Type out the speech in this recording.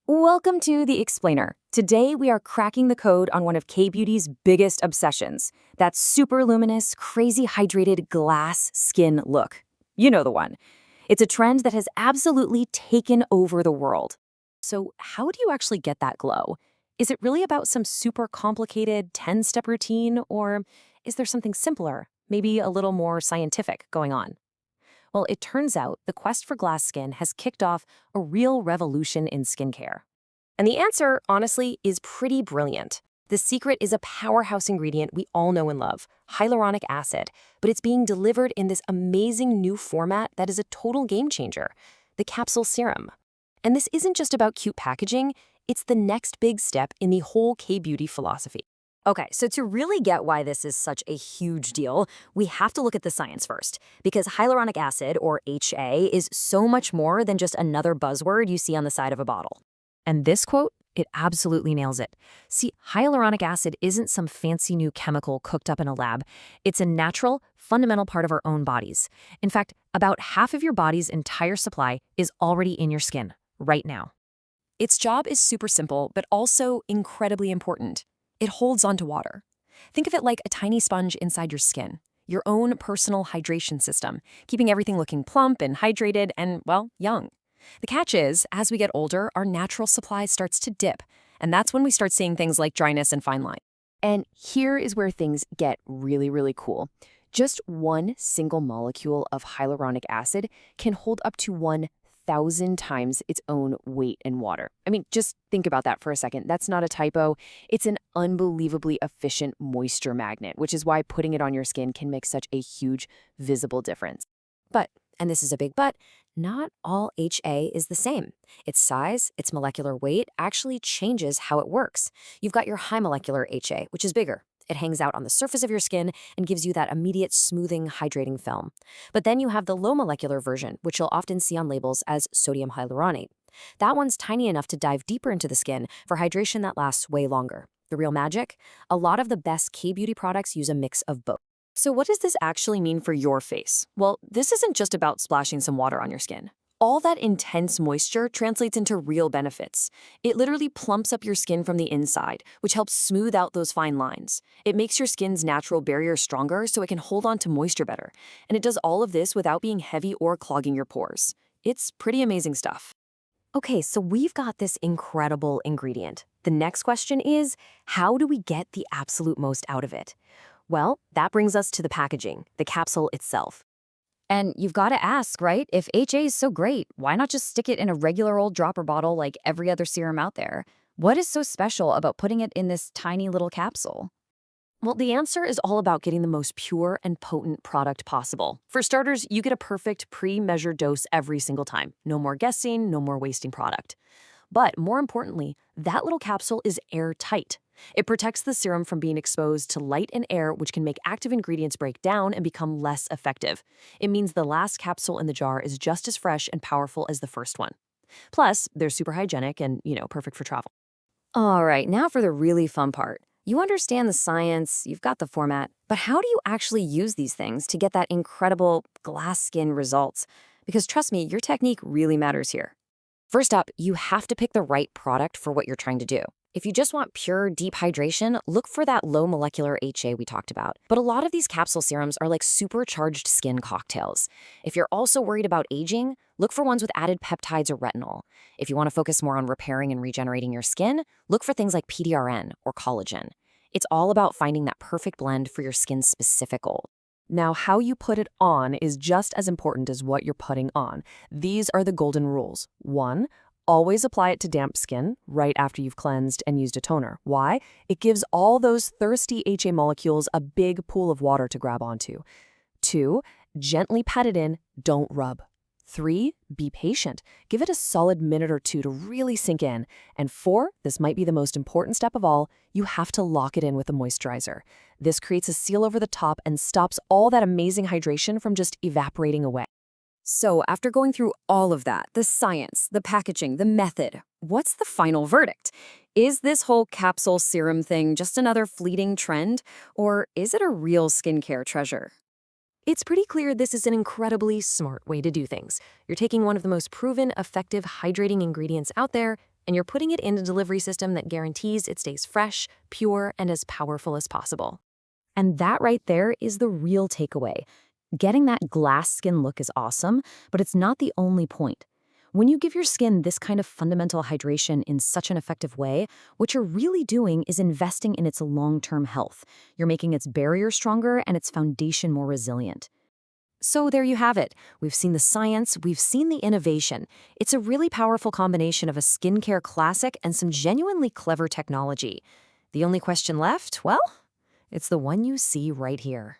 Welcome to The Explainer. Today we are cracking the code on one of K-Beauty's biggest obsessions, that super luminous, crazy hydrated glass skin look. You know the one. It's a trend that has absolutely taken over the world. So how do you actually get that glow? Is it really about some super complicated 10-step routine, or is there something simpler, maybe a little more scientific going on? Well, it turns out the quest for glass skin has kicked off a real revolution in skincare. And the answer, honestly, is pretty brilliant. The secret is a powerhouse ingredient we all know and love, hyaluronic acid, but it's being delivered in this amazing new format that is a total game changer, the capsule serum. And this isn't just about cute packaging, it's the next big step in the whole K-beauty philosophy. Okay, so to really get why this is such a huge deal, we have to look at the science first, because hyaluronic acid, or HA, is so much more than just another buzzword you see on the side of a bottle. And this quote, it absolutely nails it. See, hyaluronic acid isn't some fancy new chemical cooked up in a lab. It's a natural, fundamental part of our own bodies. In fact, about half of your body's entire supply is already in your skin, right now. Its job is super simple, but also incredibly important. It holds onto water. Think of it like a tiny sponge inside your skin, your own personal hydration system, keeping everything looking plump and hydrated and, well, young. The catch is, as we get older, our natural supply starts to dip, and that's when we start seeing things like dryness and fine line. And here is where things get really cool. Just one single molecule of hyaluronic acid can hold up to 1,000 times its own weight in water. I mean, just think about that for a second. That's not a typo. It's an unbelievably efficient moisture magnet, which is why putting it on your skin can make such a huge visible difference. But, and this is a big but, not all HA is the same. Its size, its molecular weight actually changes how it works. You've got your high molecular HA, which is bigger. It hangs out on the surface of your skin and gives you that immediate smoothing, hydrating film. But then you have the low molecular version, which you'll often see on labels as sodium hyaluronate. That one's tiny enough to dive deeper into the skin for hydration that lasts way longer. The real magic? A lot of the best K-beauty products use a mix of both. So what does this actually mean for your face? Well, this isn't just about splashing some water on your skin. All that intense moisture translates into real benefits. It literally plumps up your skin from the inside, which helps smooth out those fine lines. It makes your skin's natural barrier stronger so it can hold on to moisture better. And it does all of this without being heavy or clogging your pores. It's pretty amazing stuff. Okay, so we've got this incredible ingredient. The next question is, how do we get the absolute most out of it? Well, that brings us to the packaging, the capsule itself. And you've got to ask, right? If HA is so great, why not just stick it in a regular old dropper bottle like every other serum out there? What is so special about putting it in this tiny little capsule? Well, the answer is all about getting the most pure and potent product possible. For starters, you get a perfect pre-measured dose every single time. No more guessing, no more wasting product. But more importantly, that little capsule is airtight. It protects the serum from being exposed to light and air, which can make active ingredients break down and become less effective. It means the last capsule in the jar is just as fresh and powerful as the first one. Plus, they're super hygienic and, perfect for travel. All right, now for the really fun part. You understand the science, you've got the format, but how do you actually use these things to get that incredible glass skin results? Because trust me, your technique really matters here. First up, you have to pick the right product for what you're trying to do. If you just want pure, deep hydration, look for that low molecular HA we talked about. But a lot of these capsule serums are like supercharged skin cocktails. If you're also worried about aging, look for ones with added peptides or retinol. If you want to focus more on repairing and regenerating your skin, look for things like PDRN or collagen. It's all about finding that perfect blend for your skin's specific goal. Now, how you put it on is just as important as what you're putting on. These are the golden rules. 1, always apply it to damp skin right after you've cleansed and used a toner. Why? It gives all those thirsty HA molecules a big pool of water to grab onto. 2, gently pat it in, don't rub. 3, be patient. Give it a solid minute or 2 to really sink in. And 4, this might be the most important step of all, you have to lock it in with a moisturizer. This creates a seal over the top and stops all that amazing hydration from just evaporating away. So after going through all of that, the science, the packaging, the method, what's the final verdict? Is this whole capsule serum thing just another fleeting trend, or is it a real skincare treasure? It's pretty clear this is an incredibly smart way to do things. You're taking one of the most proven, effective hydrating ingredients out there and you're putting it in a delivery system that guarantees it stays fresh, pure, and as powerful as possible. And that right there is the real takeaway. Getting that glass skin look is awesome, but it's not the only point. When you give your skin this kind of fundamental hydration in such an effective way, what you're really doing is investing in its long-term health. You're making its barrier stronger and its foundation more resilient. So there you have it. We've seen the science, we've seen the innovation. It's a really powerful combination of a skincare classic and some genuinely clever technology. The only question left, well, it's the one you see right here.